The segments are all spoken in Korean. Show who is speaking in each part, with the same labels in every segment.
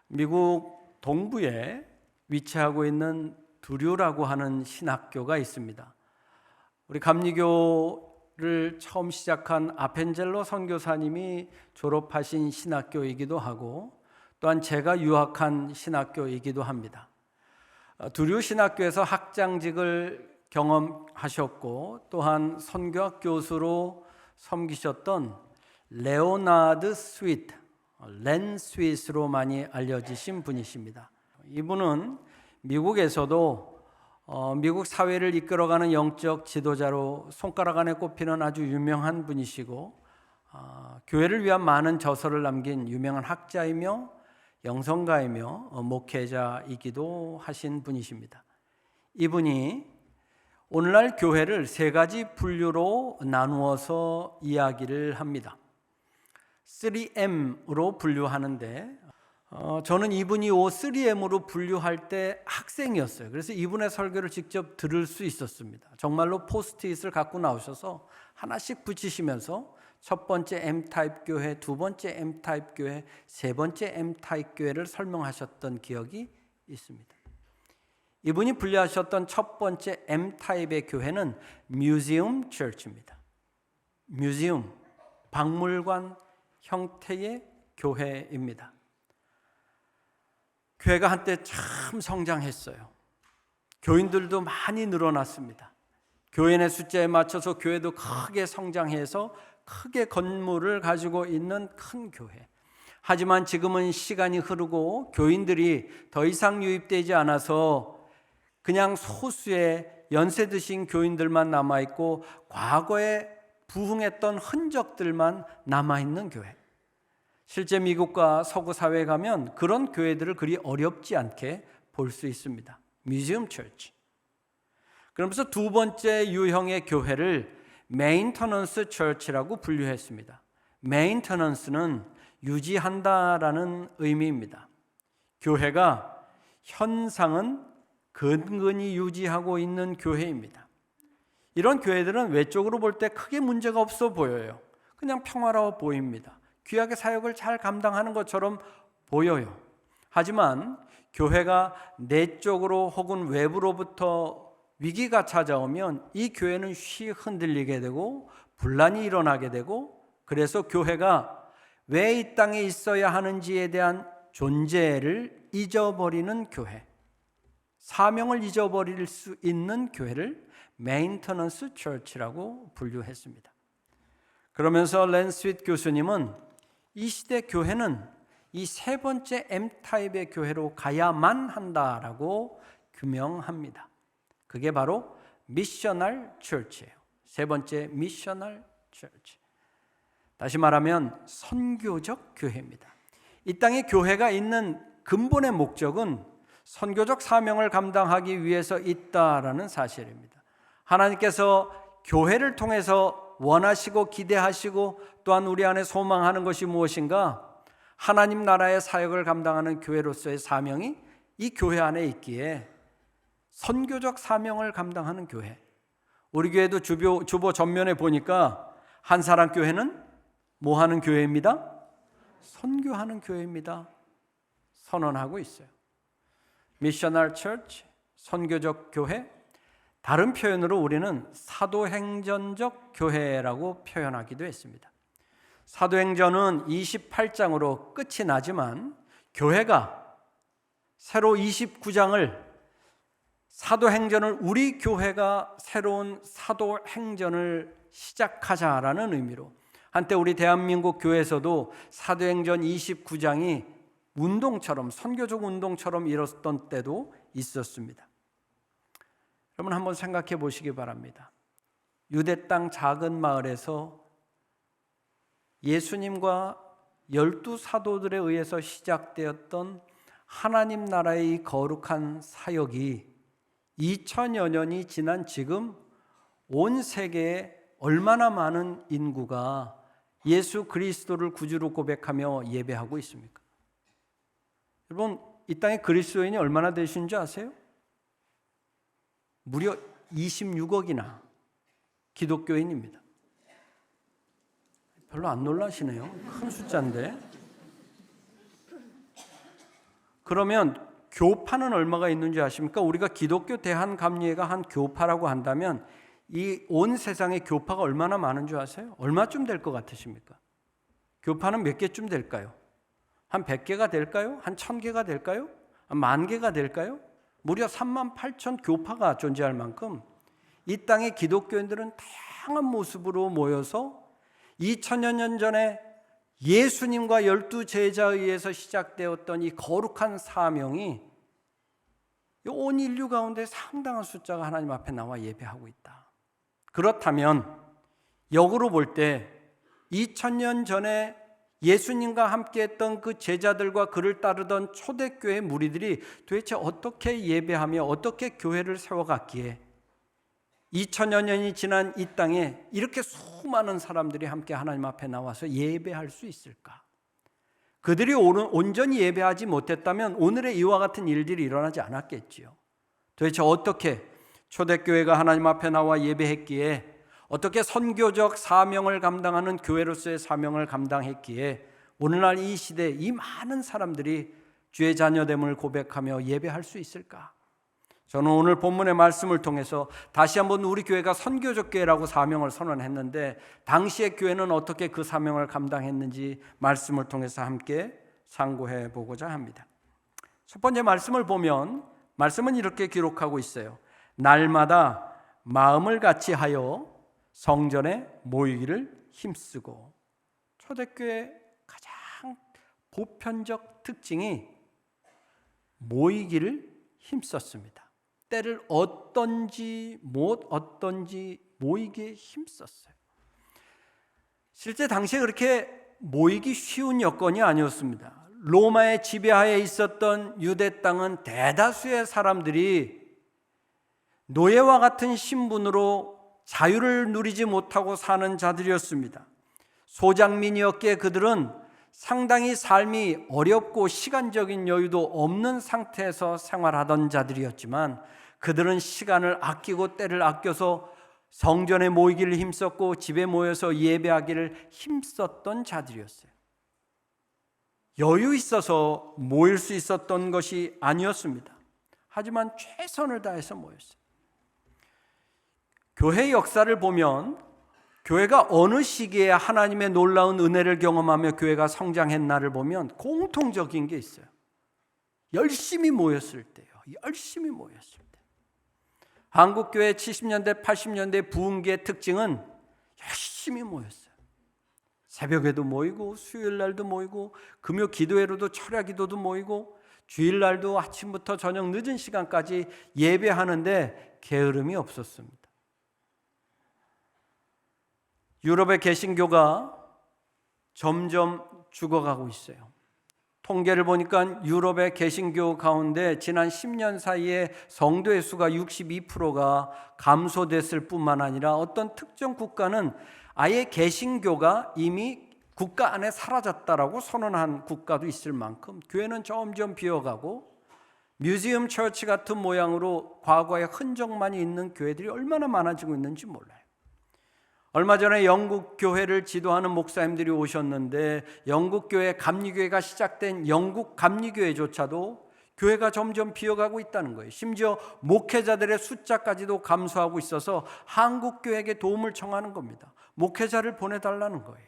Speaker 1: 미국 동부에 위치하고 있는 두류라고 하는 신학교가 있습니다. 우리 감리교를 처음 시작한 아펜젤로 선교사님이 졸업하신 신학교이기도 하고 또한 제가 유학한 신학교이기도 합니다. 두류 신학교에서 학장직을 경험하셨고 또한 선교학 교수로 섬기셨던 레오나드 스위트, 렌 스윗으로 많이 알려지신 분이십니다. 이분은 미국에서도 미국 사회를 이끌어가는 영적 지도자로 손가락 안에 꼽히는 아주 유명한 분이시고 교회를 위한 많은 저서를 남긴 유명한 학자이며 영성가이며 목회자이기도 하신 분이십니다. 이분이 오늘날 교회를 세 가지 분류로 나누어서 이야기를 합니다. 3M으로 분류하는데 저는 이분이 3M으로 분류할 때 학생이었어요. 그래서 이분의 설교를 직접 들을 수 있었습니다. 정말로 포스트잇을 갖고 나오셔서 하나씩 붙이시면서 첫 번째 M타입 교회, 두 번째 M타입 교회, 세 번째 M타입 교회를 설명하셨던 기억이 있습니다. 이분이 분류하셨던 첫 번째 M타입의 교회는 뮤지엄 처치입니다. 뮤지엄, 박물관 형태의 교회입니다. 교회가 한때 참 성장했어요. 교인들도 많이 늘어났습니다. 교인의 숫자에 맞춰서 교회도 크게 성장해서 크게 건물을 가지고 있는 큰 교회. 하지만 지금은 시간이 흐르고 교인들이 더 이상 유입되지 않아서 그냥 소수의 연세 드신 교인들만 남아있고 과거에 부흥했던 흔적들만 남아있는 교회. 실제 미국과 서구 사회에 가면 그런 교회들을 그리 어렵지 않게 볼 수 있습니다. 뮤지엄 처치. 그러면서 두 번째 유형의 교회를 메인터넌스 처치라고 분류했습니다. 메인터넌스는 유지한다라는 의미입니다. 교회가 현상은 근근히 유지하고 있는 교회입니다. 이런 교회들은 외적으로 볼 때 크게 문제가 없어 보여요. 그냥 평화로워 보입니다. 귀하게 사역을 잘 감당하는 것처럼 보여요. 하지만 교회가 내적으로 혹은 외부로부터 위기가 찾아오면 이 교회는 쉬 흔들리게 되고 분란이 일어나게 되고 그래서 교회가 왜 이 땅에 있어야 하는지에 대한 존재를 잊어버리는 교회, 사명을 잊어버릴 수 있는 교회를 메인터넌스 처치라고 분류했습니다. 그러면서 렌 스윗 교수님은 이 시대 교회는 이 세 번째 M타입의 교회로 가야만 한다라고 규명합니다. 그게 바로 미셔널 처치예요. 세 번째 미셔널 처치. 다시 말하면 선교적 교회입니다. 이 땅에 교회가 있는 근본의 목적은 선교적 사명을 감당하기 위해서 있다라는 사실입니다. 하나님께서 교회를 통해서 원하시고 기대하시고 또한 우리 안에 소망하는 것이 무엇인가? 하나님 나라의 사역을 감당하는 교회로서의 사명이 이 교회 안에 있기에 선교적 사명을 감당하는 교회. 우리 교회도 주보 전면에 보니까 한사랑 교회는 뭐 하는 교회입니다? 선교하는 교회입니다. 선언하고 있어요. 미셔널 처치, 선교적 교회. 다른 표현으로 우리는 사도행전적 교회라고 표현하기도 했습니다. 사도행전은 28장으로 끝이 나지만 교회가 새로 29장을 사도행전을 우리 교회가 새로운 사도행전을 시작하자라는 의미로 한때 우리 대한민국 교회에서도 사도행전 29장이 운동처럼 선교적 운동처럼 일었던 때도 있었습니다. 여러분 한번 생각해 보시기 바랍니다. 유대 땅 작은 마을에서 예수님과 12사도들에 의해서 시작되었던 하나님 나라의 이 거룩한 사역이 2000여 년이 지난 지금 온 세계에 얼마나 많은 인구가 예수 그리스도를 구주로 고백하며 예배하고 있습니까? 여러분 이 땅에 그리스도인이 얼마나 되신 줄 아세요? 무려 26억이나 기독교인입니다. 별로 안 놀라시네요. 큰 숫자인데. 그러면 교파는 얼마가 있는지 아십니까? 우리가 기독교 대한감리회가 한 교파라고 한다면 이 온 세상에 교파가 얼마나 많은 줄 아세요? 얼마쯤 될 것 같으십니까? 교파는 몇 개쯤 될까요? 한 100개가 될까요? 한 1000개가 될까요? 한 10,000개가 될까요? 무려 38,000 교파가 존재할 만큼 이 땅의 기독교인들은 다양한 모습으로 모여서 2000여 년 전에 예수님과 12제자에 의해서 시작되었던 이 거룩한 사명이 온 인류 가운데 상당한 숫자가 하나님 앞에 나와 예배하고 있다. 그렇다면 역으로 볼 때 2000년 전에 예수님과 함께했던 그 제자들과 그를 따르던 초대교회 무리들이 도대체 어떻게 예배하며 어떻게 교회를 세워갔기에 2000여 년이 지난 이 땅에 이렇게 수많은 사람들이 함께 하나님 앞에 나와서 예배할 수 있을까? 그들이 온전히 예배하지 못했다면 오늘의 이와 같은 일들이 일어나지 않았겠지요. 도대체 어떻게 초대교회가 하나님 앞에 나와 예배했기에, 어떻게 선교적 사명을 감당하는 교회로서의 사명을 감당했기에 오늘날 이 시대에 이 많은 사람들이 주의 자녀됨을 고백하며 예배할 수 있을까? 저는 오늘 본문의 말씀을 통해서 다시 한번 우리 교회가 선교적 교회라고 사명을 선언했는데 당시의 교회는 어떻게 그 사명을 감당했는지 말씀을 통해서 함께 상고해 보고자 합니다. 첫 번째 말씀을 보면 말씀은 이렇게 기록하고 있어요. 날마다 마음을 같이하여 성전에 모이기를 힘쓰고. 초대교회의 가장 보편적 특징이 모이기를 힘썼습니다. 때를 어떤지 못 어떤지 모이기에 힘썼어요. 실제 당시에 그렇게 모이기 쉬운 여건이 아니었습니다. 로마의 지배하에 있었던 유대 땅은 대다수의 사람들이 노예와 같은 신분으로 자유를 누리지 못하고 사는 자들이었습니다. 소장민이었기에 그들은 상당히 삶이 어렵고 시간적인 여유도 없는 상태에서 생활하던 자들이었지만 그들은 시간을 아끼고 때를 아껴서 성전에 모이기를 힘썼고 집에 모여서 예배하기를 힘썼던 자들이었어요. 여유 있어서 모일 수 있었던 것이 아니었습니다. 하지만 최선을 다해서 모였어요. 교회 역사를 보면 교회가 어느 시기에 하나님의 놀라운 은혜를 경험하며 교회가 성장했나를 보면 공통적인 게 있어요. 열심히 모였을 때요. 열심히 모였을 때. 한국교회 70년대, 80년대 부흥기의 특징은 열심히 모였어요. 새벽에도 모이고 수요일날도 모이고 금요 기도회로도 철야 기도도 모이고 주일날도 아침부터 저녁 늦은 시간까지 예배하는데 게으름이 없었습니다. 유럽의 개신교가 점점 죽어가고 있어요. 통계를 보니까 유럽의 개신교 가운데 지난 10년 사이에 성도의 수가 62%가 감소됐을 뿐만 아니라 어떤 특정 국가는 아예 개신교가 이미 국가 안에 사라졌다라고 선언한 국가도 있을 만큼 교회는 점점 비어가고 뮤지엄 처치 같은 모양으로 과거의 흔적만이 있는 교회들이 얼마나 많아지고 있는지 몰라요. 얼마 전에 영국 교회를 지도하는 목사님들이 오셨는데 영국 교회 감리교회가 시작된 영국 감리교회조차도 교회가 점점 비어가고 있다는 거예요. 심지어 목회자들의 숫자까지도 감소하고 있어서 한국 교회에게 도움을 청하는 겁니다. 목회자를 보내달라는 거예요.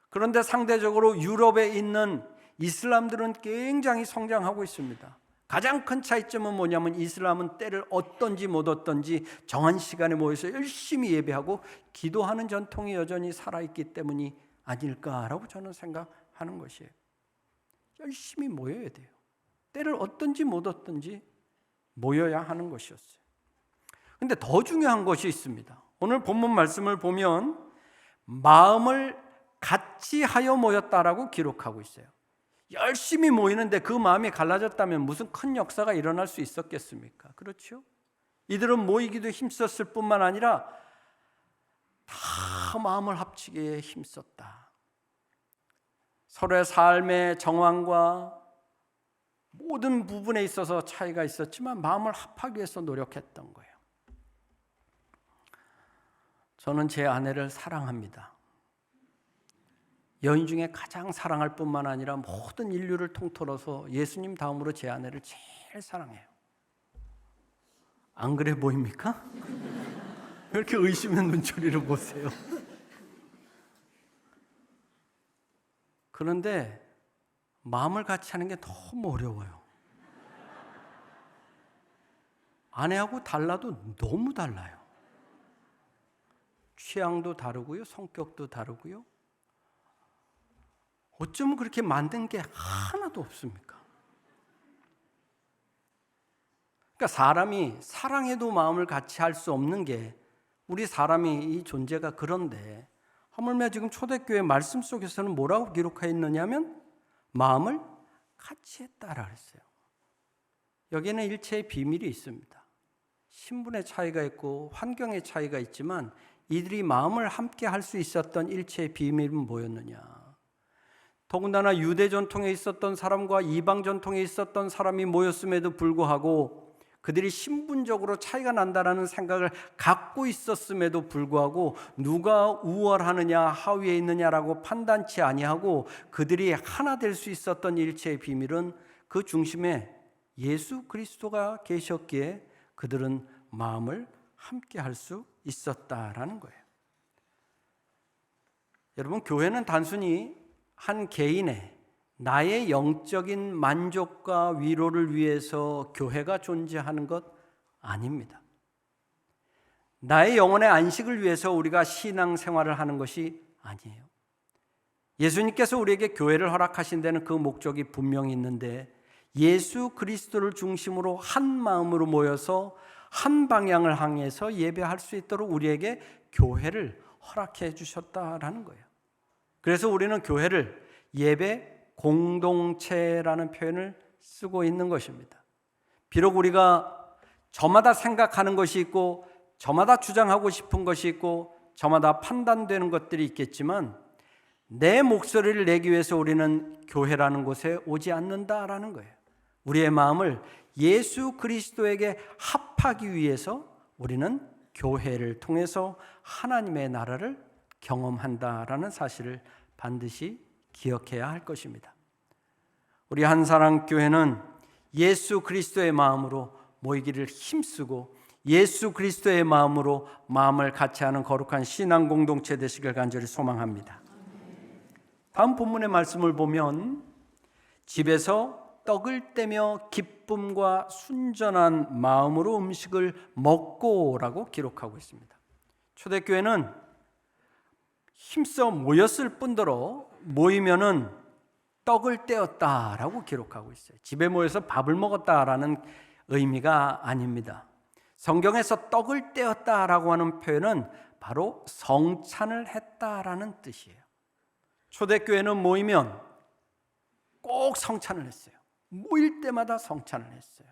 Speaker 1: 그런데 상대적으로 유럽에 있는 이슬람들은 굉장히 성장하고 있습니다. 가장 큰 차이점은 뭐냐면 이슬람은 때를 어떤지 못 어떤지 정한 시간에 모여서 열심히 예배하고 기도하는 전통이 여전히 살아있기 때문이 아닐까라고 저는 생각하는 것이에요. 열심히 모여야 돼요. 때를 어떤지 못 어떤지 모여야 하는 것이었어요. 그런데 더 중요한 것이 있습니다. 오늘 본문 말씀을 보면 마음을 같이 하여 모였다라고 기록하고 있어요. 열심히 모이는데 그 마음이 갈라졌다면 무슨 큰 역사가 일어날 수 있었겠습니까? 그렇죠? 이들은 모이기도 힘썼을 뿐만 아니라 다 마음을 합치기에 힘썼다. 서로의 삶의 정황과 모든 부분에 있어서 차이가 있었지만 마음을 합하기 위해서 노력했던 거예요. 저는 제 아내를 사랑합니다. 여인 중에 가장 사랑할 뿐만 아니라 모든 인류를 통틀어서 예수님 다음으로 제 아내를 제일 사랑해요. 안 그래 보입니까? 왜 이렇게 의심의 눈초리를 보세요? 그런데 마음을 같이 하는 게 너무 어려워요. 아내하고 달라도 너무 달라요. 취향도 다르고요, 성격도 다르고요. 어쩌면 그렇게 만든 게 하나도 없습니까? 그러니까 사람이 사랑해도 마음을 같이 할 수 없는 게 우리 사람이 이 존재가 그런데 하물며 지금 초대교회 말씀 속에서는 뭐라고 기록하여 있느냐면 마음을 같이 했다라 그랬어요. 여기에는 일체의 비밀이 있습니다. 신분의 차이가 있고 환경의 차이가 있지만 이들이 마음을 함께 할 수 있었던 일체의 비밀은 뭐였느냐? 더군다나 유대 전통에 있었던 사람과 이방 전통에 있었던 사람이 모였음에도 불구하고 그들이 신분적으로 차이가 난다라는 생각을 갖고 있었음에도 불구하고 누가 우월하느냐 하위에 있느냐라고 판단치 아니하고 그들이 하나 될 수 있었던 일체의 비밀은 그 중심에 예수 그리스도가 계셨기에 그들은 마음을 함께 할 수 있었다라는 거예요. 여러분, 교회는 단순히 한 개인의 나의 영적인 만족과 위로를 위해서 교회가 존재하는 것 아닙니다. 나의 영혼의 안식을 위해서 우리가 신앙생활을 하는 것이 아니에요. 예수님께서 우리에게 교회를 허락하신 데는 그 목적이 분명히 있는데 예수 그리스도를 중심으로 한 마음으로 모여서 한 방향을 향해서 예배할 수 있도록 우리에게 교회를 허락해 주셨다라는 거예요. 그래서 우리는 교회를 예배 공동체라는 표현을 쓰고 있는 것입니다. 비록 우리가 저마다 생각하는 것이 있고 저마다 주장하고 싶은 것이 있고 저마다 판단되는 것들이 있겠지만 내 목소리를 내기 위해서 우리는 교회라는 곳에 오지 않는다라는 거예요. 우리의 마음을 예수 그리스도에게 합하기 위해서 우리는 교회를 통해서 하나님의 나라를 경험한다라는 사실을 반드시 기억해야 할 것입니다. 우리 한사랑교회는 예수 그리스도의 마음으로 모이기를 힘쓰고 예수 그리스도의 마음으로 마음을 같이 하는 거룩한 신앙 공동체 되시길 간절히 소망합니다. 다음 본문의 말씀을 보면 집에서 떡을 떼며 기쁨과 순전한 마음으로 음식을 먹고라고 기록하고 있습니다. 초대교회는 힘써 모였을 뿐더러 모이면은 떡을 떼었다라고 기록하고 있어요. 집에 모여서 밥을 먹었다라는 의미가 아닙니다. 성경에서 떡을 떼었다라고 하는 표현은 바로 성찬을 했다라는 뜻이에요. 초대교회는 모이면 꼭 성찬을 했어요. 모일 때마다 성찬을 했어요.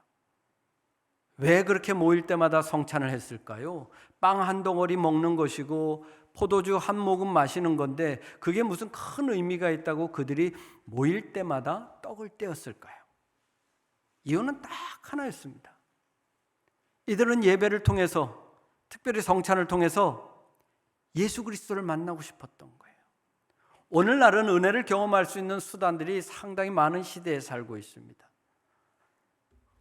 Speaker 1: 왜 그렇게 모일 때마다 성찬을 했을까요? 빵 한 덩어리 먹는 것이고 포도주 한 모금 마시는 건데 그게 무슨 큰 의미가 있다고 그들이 모일 때마다 떡을 떼었을까요? 이유는 딱 하나였습니다. 이들은 예배를 통해서, 특별히 성찬을 통해서 예수 그리스도를 만나고 싶었던 거예요. 오늘날은 은혜를 경험할 수 있는 수단들이 상당히 많은 시대에 살고 있습니다.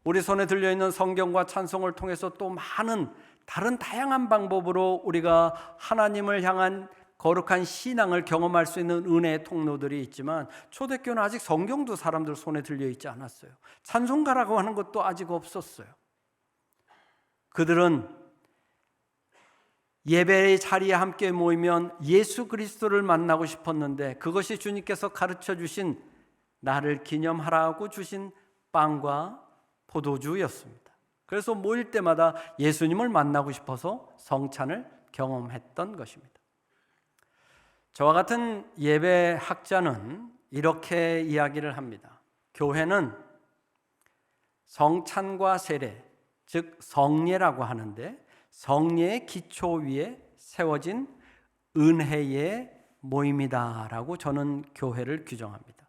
Speaker 1: 우리 손에 들려있는 성경과 찬송을 통해서 또 많은 다른 다양한 방법으로 우리가 하나님을 향한 거룩한 신앙을 경험할 수 있는 은혜의 통로들이 있지만 초대교회는 아직 성경도 사람들 손에 들려있지 않았어요. 찬송가라고 하는 것도 아직 없었어요. 그들은 예배의 자리에 함께 모이면 예수 그리스도를 만나고 싶었는데 그것이 주님께서 가르쳐 주신 나를 기념하라고 주신 빵과 포도주였습니다. 그래서 모일 때마다 예수님을 만나고 싶어서 성찬을 경험했던 것입니다. 저와 같은 예배 학자는 이렇게 이야기를 합니다. 교회는 성찬과 세례, 즉 성례라고 하는데 성례의 기초 위에 세워진 은혜의 모임이다라고 저는 교회를 규정합니다.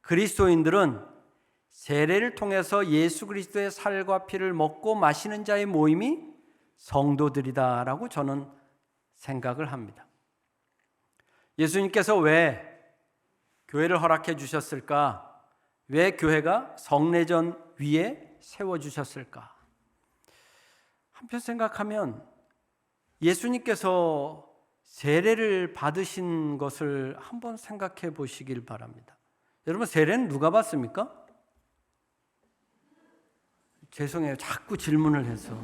Speaker 1: 그리스도인들은 세례를 통해서 예수 그리스도의 살과 피를 먹고 마시는 자의 모임이 성도들이다라고 저는 생각을 합니다. 예수님께서 왜 교회를 허락해 주셨을까? 왜 교회가 성례전 위에 세워주셨을까? 한편 생각하면 예수님께서 세례를 받으신 것을 한번 생각해 보시길 바랍니다. 여러분, 세례는 누가 받습니까? 죄송해요. 자꾸 질문을 해서.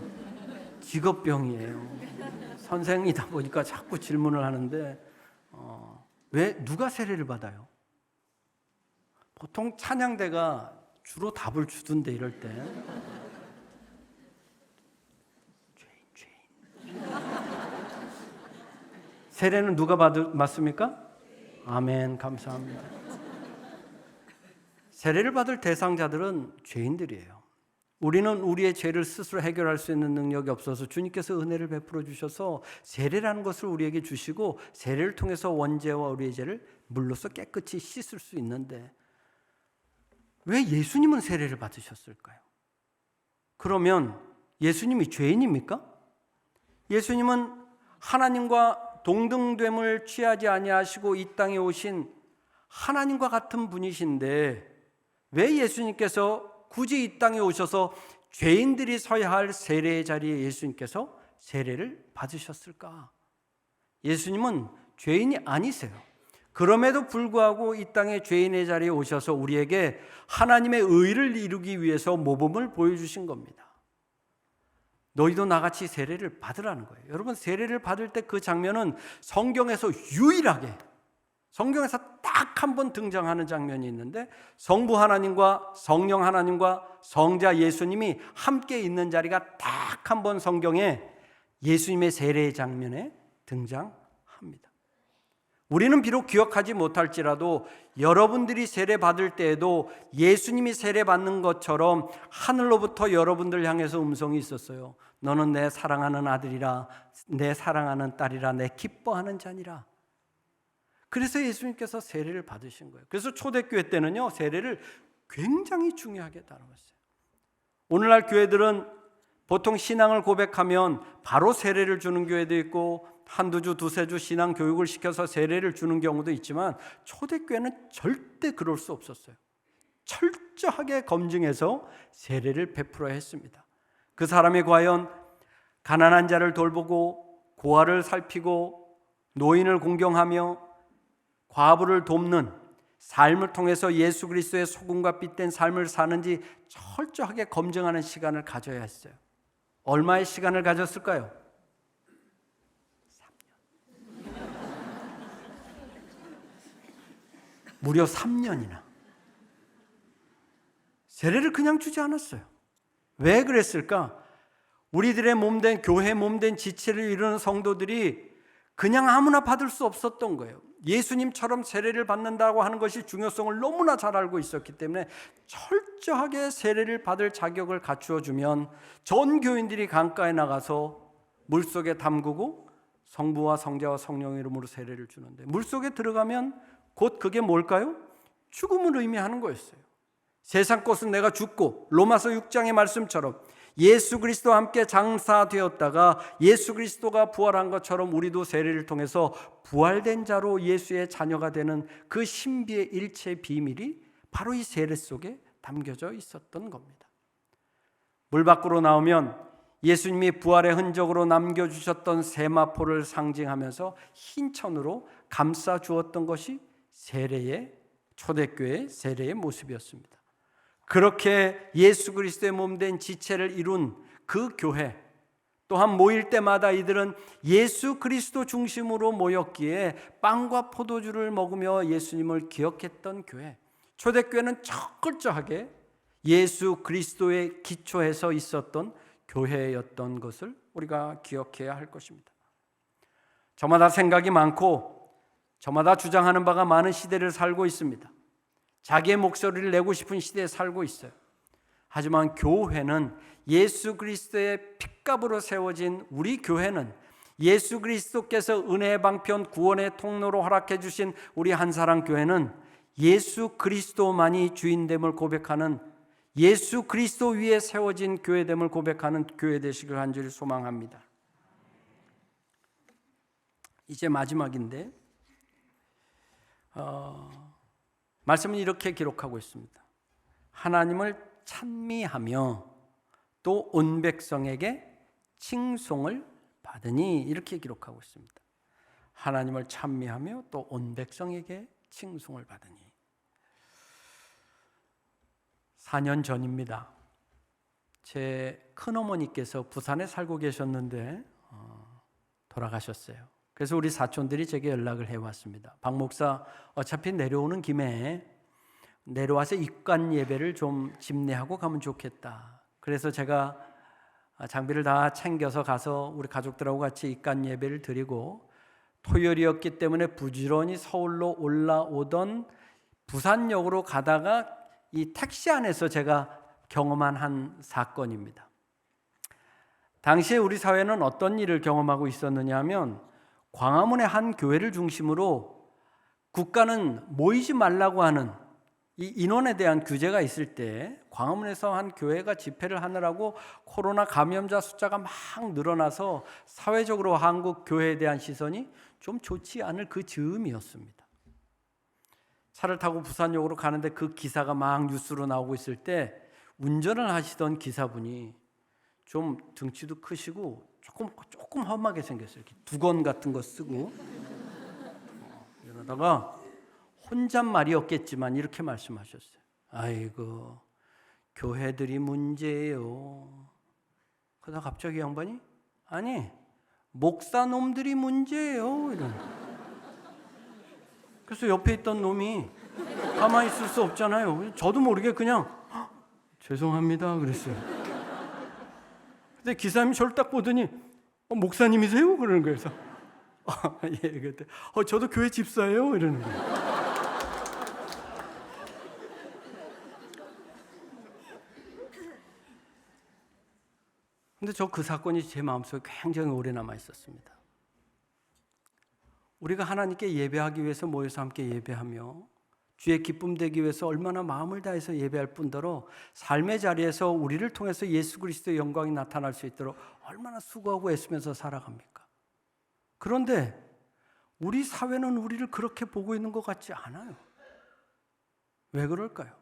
Speaker 1: 직업병이에요. 선생이다 보니까 자꾸 질문을 하는데 왜 누가 세례를 받아요? 보통 찬양대가 주로 답을 주던데 이럴 때 죄인 세례는 누가 받습니까? 아멘, 감사합니다. 세례를 받을 대상자들은 죄인들이에요. 우리는 우리의 죄를 스스로 해결할 수 있는 능력이 없어서 주님께서 은혜를 베풀어 주셔서 세례라는 것을 우리에게 주시고 세례를 통해서 원죄와 우리의 죄를 물로써 깨끗이 씻을 수 있는데 왜 예수님은 세례를 받으셨을까요? 그러면 예수님이 죄인입니까? 예수님은 하나님과 동등됨을 취하지 아니하시고 이 땅에 오신 하나님과 같은 분이신데 왜 예수님께서 굳이 이 땅에 오셔서 죄인들이 서야 할 세례의 자리에 예수님께서 세례를 받으셨을까? 예수님은 죄인이 아니세요. 그럼에도 불구하고 이 땅에 죄인의 자리에 오셔서 우리에게 하나님의 의를 이루기 위해서 모범을 보여주신 겁니다. 너희도 나같이 세례를 받으라는 거예요. 여러분, 세례를 받을 때 그 장면은 성경에서 유일하게, 성경에서 딱 한 번 등장하는 장면이 있는데 성부 하나님과 성령 하나님과 성자 예수님이 함께 있는 자리가 딱 한 번 성경에 예수님의 세례의 장면에 등장합니다. 우리는 비록 기억하지 못할지라도 여러분들이 세례 받을 때에도 예수님이 세례 받는 것처럼 하늘로부터 여러분들 향해서 음성이 있었어요. 너는 내 사랑하는 아들이라, 내 사랑하는 딸이라, 내 기뻐하는 자니라. 그래서 예수님께서 세례를 받으신 거예요. 그래서 초대교회 때는요, 세례를 굉장히 중요하게 다뤄왔어요. 오늘날 교회들은 보통 신앙을 고백하면 바로 세례를 주는 교회도 있고 한두 주, 두세 주 신앙 교육을 시켜서 세례를 주는 경우도 있지만 초대교회는 절대 그럴 수 없었어요. 철저하게 검증해서 세례를 베풀어야 했습니다. 그 사람이 과연 가난한 자를 돌보고 고아를 살피고 노인을 공경하며 과부를 돕는 삶을 통해서 예수 그리스도의 소금과 빛된 삶을 사는지 철저하게 검증하는 시간을 가져야 했어요. 얼마의 시간을 가졌을까요? 3년. 무려 3년이나. 세례를 그냥 주지 않았어요. 왜 그랬을까? 우리들의 몸된 교회 몸된 지체를 이루는 성도들이 그냥 아무나 받을 수 없었던 거예요. 예수님처럼 세례를 받는다고 하는 것이 중요성을 너무나 잘 알고 있었기 때문에 철저하게 세례를 받을 자격을 갖추어 주면 전 교인들이 강가에 나가서 물속에 담그고 성부와 성자와 성령의 이름으로 세례를 주는데 물속에 들어가면 곧 그게 뭘까요? 죽음을 의미하는 거였어요. 세상 것은 내가 죽고 로마서 6장의 말씀처럼 예수 그리스도와 함께 장사되었다가 예수 그리스도가 부활한 것처럼 우리도 세례를 통해서 부활된 자로 예수의 자녀가 되는 그 신비의 일체의 비밀이 바로 이 세례 속에 담겨져 있었던 겁니다. 물 밖으로 나오면 예수님이 부활의 흔적으로 남겨주셨던 세마포를 상징하면서 흰 천으로 감싸 주었던 것이 세례의 초대교회의 세례의 모습이었습니다. 그렇게 예수 그리스도의 몸된 지체를 이룬 그 교회, 또한 모일 때마다 이들은 예수 그리스도 중심으로 모였기에 빵과 포도주를 먹으며 예수님을 기억했던 교회, 초대교회는 철저하게 예수 그리스도의 기초에서 있었던 교회였던 것을 우리가 기억해야 할 것입니다. 저마다 생각이 많고 저마다 주장하는 바가 많은 시대를 살고 있습니다. 자기의 목소리를 내고 싶은 시대에 살고 있어요. 하지만 교회는 예수 그리스도의 핏값으로 세워진 우리 교회는 예수 그리스도께서 은혜의 방편 구원의 통로로 허락해 주신 우리 한사랑 교회는 예수 그리스도만이 주인됨을 고백하는 예수 그리스도 위에 세워진 교회됨을 고백하는 교회 되시길 간절히 소망합니다. 이제 마지막인데 말씀은 이렇게 기록하고 있습니다. 하나님을 찬미하며 또 온 백성에게 칭송을 받으니, 이렇게 기록하고 있습니다. 하나님을 찬미하며 또 온 백성에게 칭송을 받으니. 4년 전입니다. 제 큰어머니께서 부산에 살고 계셨는데 돌아가셨어요. 그래서 우리 사촌들이 제게 연락을 해왔습니다. 박 목사, 어차피 내려오는 김에 내려와서 입관 예배를 좀 집례하고 가면 좋겠다. 그래서 제가 장비를 다 챙겨서 가서 우리 가족들하고 같이 입관 예배를 드리고, 토요일이었기 때문에 부지런히 서울로 올라오던 부산역으로 가다가 이 택시 안에서 제가 경험한 한 사건입니다. 당시에 우리 사회는 어떤 일을 경험하고 있었느냐 하면, 광화문의 한 교회를 중심으로 국가는 모이지 말라고 하는 이 인원에 대한 규제가 있을 때, 광화문에서 한 교회가 집회를 하느라고 코로나 감염자 숫자가 막 늘어나서 사회적으로 한국 교회에 대한 시선이 좀 좋지 않을 그 즈음이었습니다. 차를 타고 부산역으로 가는데 그 기사가 막 뉴스로 나오고 있을 때, 운전을 하시던 기사분이 좀 등치도 크시고 조금 험하게 생겼어요. 이렇게 두건 같은 거 쓰고 이러다가 혼잣말이었겠지만 이렇게 말씀하셨어요. 아이고, 교회들이 문제예요. 그러다 갑자기 양반이, 아니, 목사놈들이 문제예요, 이러는. 그래서 옆에 있던 놈이 가만히 있을 수 없잖아요. 저도 모르게 그냥 죄송합니다 그랬어요. 근데 기사님이 저를 딱 보더니 목사님이세요? 그러는 거예요. 그래서 예, 그때 저도 교회 집사예요, 이러는 거예요. 근데 저 그 사건이 제 마음속에 굉장히 오래 남아 있었습니다. 우리가 하나님께 예배하기 위해서 모여서 함께 예배하며 주의 기쁨 되기 위해서 얼마나 마음을 다해서 예배할 뿐더러 삶의 자리에서 우리를 통해서 예수 그리스도의 영광이 나타날 수 있도록 얼마나 수고하고 애쓰면서 살아갑니까? 그런데 우리 사회는 우리를 그렇게 보고 있는 것 같지 않아요. 왜 그럴까요?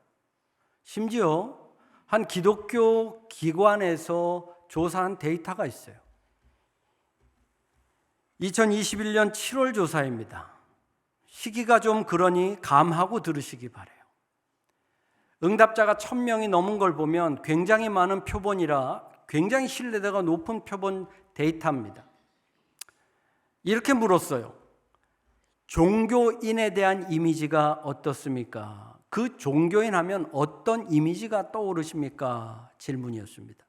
Speaker 1: 심지어 한 기독교 기관에서 조사한 데이터가 있어요. 2021년 7월 조사입니다. 시기가 좀 그러니 감하고 들으시기 바라요. 응답자가 1000명이 넘은 걸 보면 굉장히 많은 표본이라 굉장히 신뢰도가 높은 표본 데이터입니다. 이렇게 물었어요. 종교인에 대한 이미지가 어떻습니까? 그 종교인 하면 어떤 이미지가 떠오르십니까? 질문이었습니다.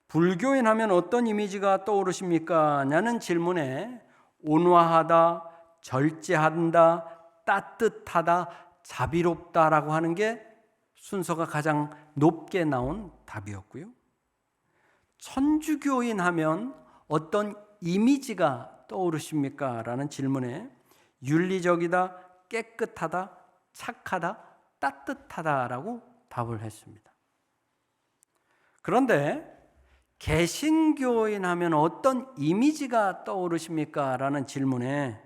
Speaker 1: 불교인 하면 어떤 이미지가 떠오르십니까? 냐는 질문에 온화하다, 절제한다, 따뜻하다, 자비롭다라고 하는 게 순서가 가장 높게 나온 답이었고요. 천주교인 하면 어떤 이미지가 떠오르십니까? 라는 질문에 윤리적이다, 깨끗하다, 착하다, 따뜻하다라고 답을 했습니다. 그런데 개신교인 하면 어떤 이미지가 떠오르십니까? 라는 질문에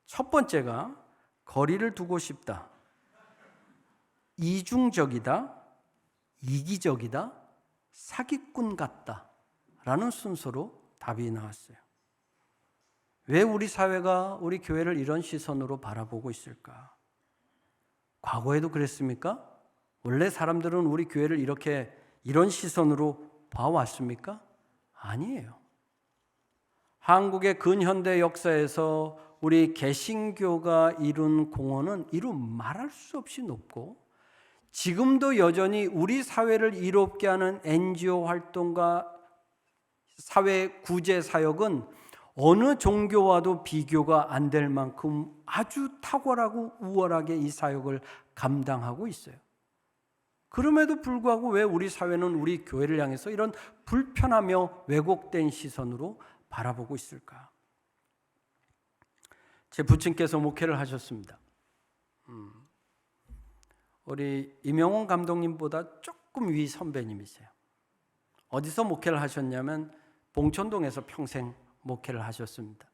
Speaker 1: 첫 번째가 거리를 두고 싶다, 이중적이다, 이기적이다, 사기꾼 같다 라는 순서로 답이 나왔어요. 왜 우리 사회가 우리 교회를 이런 시선으로 바라보고 있을까? 과거에도 그랬습니까? 원래 사람들은 우리 교회를 이런 시선으로 봐왔습니까? 아니에요. 한국의 근현대 역사에서 우리 개신교가 이룬 공헌은 이루 말할 수 없이 높고, 지금도 여전히 우리 사회를 이롭게 하는 NGO 활동과 사회 구제 사역은 어느 종교와도 비교가 안 될 만큼 아주 탁월하고 우월하게 이 사역을 감당하고 있어요. 그럼에도 불구하고 왜 우리 사회는 우리 교회를 향해서 이런 불편하며 왜곡된 시선으로 바라보고 있을까? 제 부친께서 목회를 하셨습니다. 우리 임영웅 감독님보다 조금 위 선배님이세요. 어디서 목회를 하셨냐면 봉천동에서 평생 목회를 하셨습니다.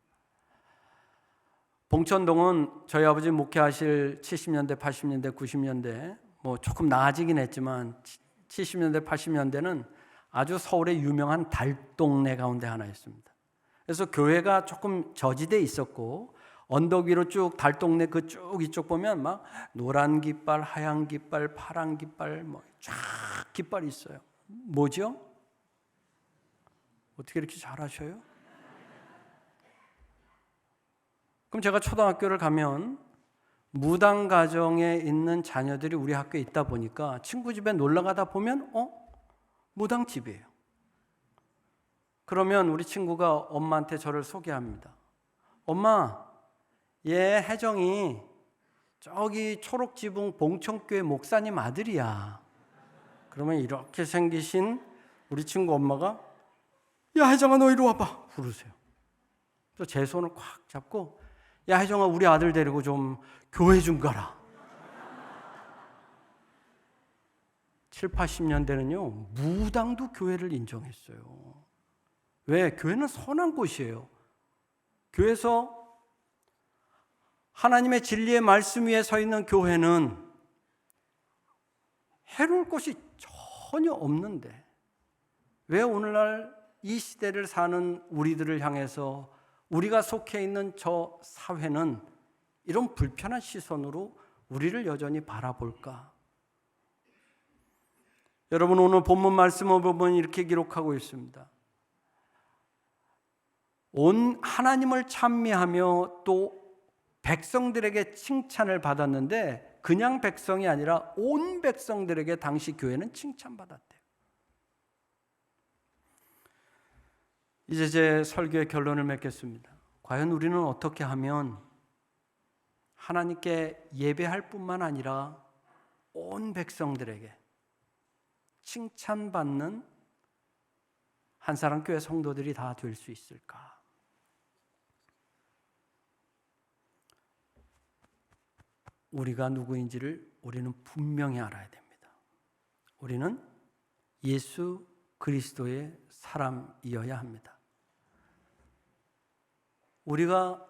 Speaker 1: 봉천동은 저희 아버지 목회하실 70년대, 80년대, 90년대 뭐 조금 나아지긴 했지만 70년대, 80년대는 아주 서울의 유명한 달동네 가운데 하나였습니다. 그래서 교회가 조금 저지대에 있었고 언덕 위로 쭉 달동네 그 쭉 이쪽 보면 막 노란 깃발, 하얀 깃발, 파란 깃발 뭐 쫙 깃발이 있어요. 뭐죠? 어떻게 이렇게 잘하셔요? 그럼 제가 초등학교를 가면 무당 가정에 있는 자녀들이 우리 학교에 있다 보니까 친구 집에 놀러 가다 보면 무당 집이에요. 그러면 우리 친구가 엄마한테 저를 소개합니다. 엄마, 얘 혜정이 저기 초록지붕 봉천교회 목사님 아들이야. 그러면 이렇게 생기신 우리 친구 엄마가 야 혜정아 너 이리 와봐 부르세요. 또 제 손을 꽉 잡고 야 혜정아 우리 아들 데리고 좀 교회 좀 가라. 7, 80년대는요 무당도 교회를 인정했어요. 왜? 교회는 선한 곳이에요. 교회에서 하나님의 진리의 말씀 위에 서 있는 교회는 해로울 것이 전혀 없는데 왜 오늘날 이 시대를 사는 우리들을 향해서 우리가 속해 있는 저 사회는 이런 불편한 시선으로 우리를 여전히 바라볼까? 여러분 오늘 본문 말씀을 보면 이렇게 기록하고 있습니다. 온 하나님을 찬미하며 또 백성들에게 칭찬을 받았는데 그냥 백성이 아니라 온 백성들에게 당시 교회는 칭찬받았대요. 이제 제 설교의 결론을 맺겠습니다. 과연 우리는 어떻게 하면 하나님께 예배할 뿐만 아니라 온 백성들에게 칭찬받는 한사랑교회 성도들이 다 될 수 있을까? 우리가 누구인지를 우리는 분명히 알아야 됩니다. 우리는 예수 그리스도의 사람이어야 합니다. 우리가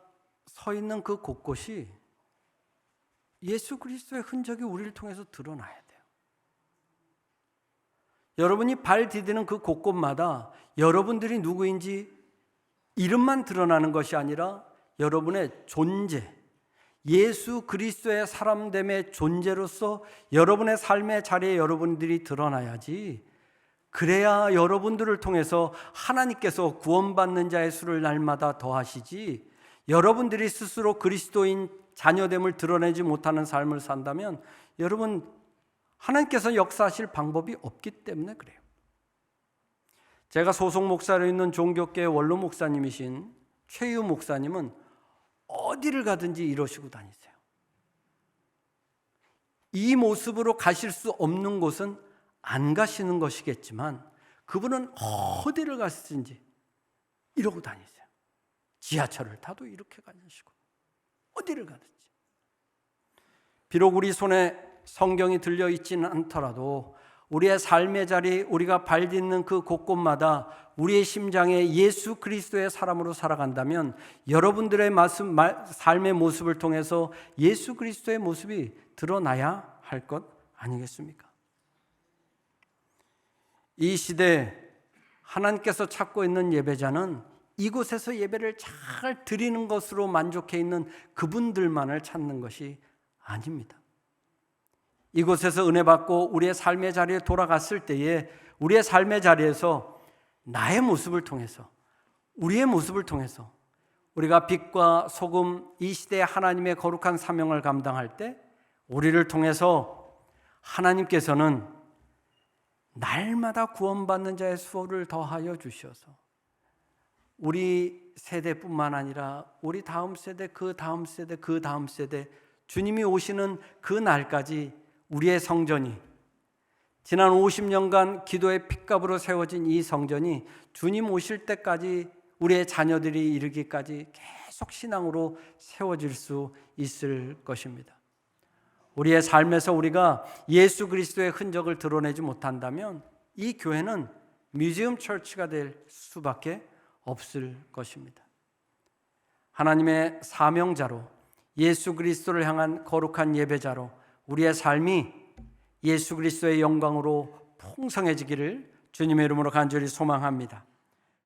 Speaker 1: 서 있는 그 곳곳이 예수 그리스도의 흔적이 우리를 통해서 드러나야 돼요. 여러분이 발 디디는 그 곳곳마다 여러분들이 누구인지 이름만 드러나는 것이 아니라 여러분의 존재, 예수 그리스도의 사람됨의 존재로서 여러분의 삶의 자리에 여러분들이 드러나야지. 그래야 여러분들을 통해서 하나님께서 구원받는 자의 수를 날마다 더하시지, 여러분들이 스스로 그리스도인 자녀됨을 드러내지 못하는 삶을 산다면 여러분 하나님께서 역사하실 방법이 없기 때문에 그래요. 제가 소속 목사로 있는 종교계 원로 목사님이신 최유 목사님은 어디를 가든지 이러시고 다니세요. 이 모습으로 가실 수 없는 곳은 안 가시는 것이겠지만 그분은 어디를 가시든지 이러고 다니세요. 지하철을 타도 이렇게 다니시고 어디를 가든지. 비록 우리 손에 성경이 들려있지는 않더라도 우리의 삶의 자리, 우리가 발 딛는 그 곳곳마다 우리의 심장에 예수 그리스도의 사람으로 살아간다면 여러분들의 삶의 모습을 통해서 예수 그리스도의 모습이 드러나야 할 것 아니겠습니까? 이 시대 하나님께서 찾고 있는 예배자는 이곳에서 예배를 잘 드리는 것으로 만족해 있는 그분들만을 찾는 것이 아닙니다. 이곳에서 은혜 받고 우리의 삶의 자리에 돌아갔을 때에 우리의 삶의 자리에서 나의 모습을 통해서, 우리의 모습을 통해서 우리가 빛과 소금, 이 시대의 하나님의 거룩한 사명을 감당할 때 우리를 통해서 하나님께서는 날마다 구원받는 자의 수를 더하여 주셔서 우리 세대뿐만 아니라 우리 다음 세대, 그 다음 세대, 그 다음 세대, 주님이 오시는 그 날까지 우리의 성전이, 지난 50년간 기도의 핏값으로 세워진 이 성전이 주님 오실 때까지 우리의 자녀들이 이르기까지 계속 신앙으로 세워질 수 있을 것입니다. 우리의 삶에서 우리가 예수 그리스도의 흔적을 드러내지 못한다면 이 교회는 뮤지엄 처치가 될 수밖에 없을 것입니다. 하나님의 사명자로 예수 그리스도를 향한 거룩한 예배자로 우리의 삶이 예수 그리스도의 영광으로 풍성해지기를 주님의 이름으로 간절히 소망합니다.